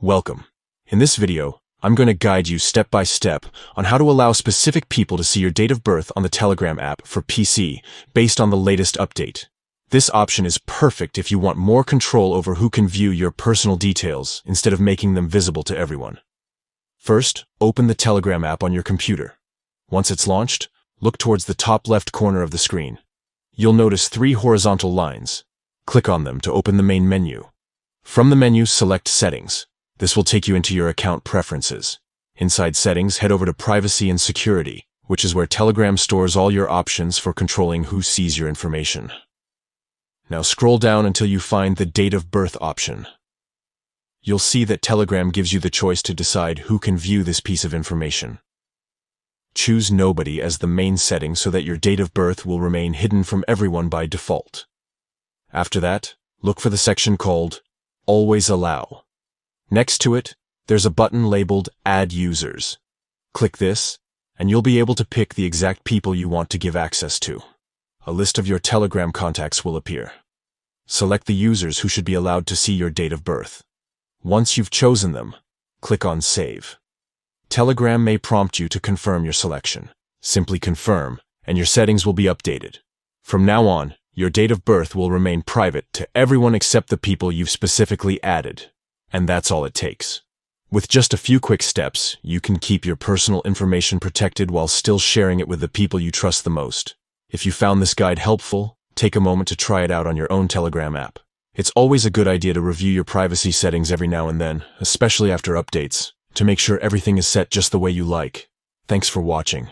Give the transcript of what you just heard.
Welcome. In this video, I'm going to guide you step by step on how to allow specific people to see your date of birth on the Telegram app for PC based on the latest update. This option is perfect if you want more control over who can view your personal details instead of making them visible to everyone. First, open the Telegram app on your computer. Once it's launched, look towards the top left corner of the screen. You'll notice 3 horizontal lines. Click on them to open the main menu. From the menu, select Settings. This will take you into your account preferences. Inside Settings, head over to Privacy and Security, which is where Telegram stores all your options for controlling who sees your information. Now scroll down until you find the Date of Birth option. You'll see that Telegram gives you the choice to decide who can view this piece of information. Choose Nobody as the main setting so that your date of birth will remain hidden from everyone by default. After that, look for the section called Always Allow. Next to it, there's a button labeled Add Users. Click this, and you'll be able to pick the exact people you want to give access to. A list of your Telegram contacts will appear. Select the users who should be allowed to see your date of birth. Once you've chosen them, click on Save. Telegram may prompt you to confirm your selection. Simply confirm, and your settings will be updated. From now on, your date of birth will remain private to everyone except the people you've specifically added. And that's all it takes. With just a few quick steps, you can keep your personal information protected while still sharing it with the people you trust the most. If you found this guide helpful, take a moment to try it out on your own Telegram app. It's always a good idea to review your privacy settings every now and then, especially after updates, to make sure everything is set just the way you like. Thanks for watching.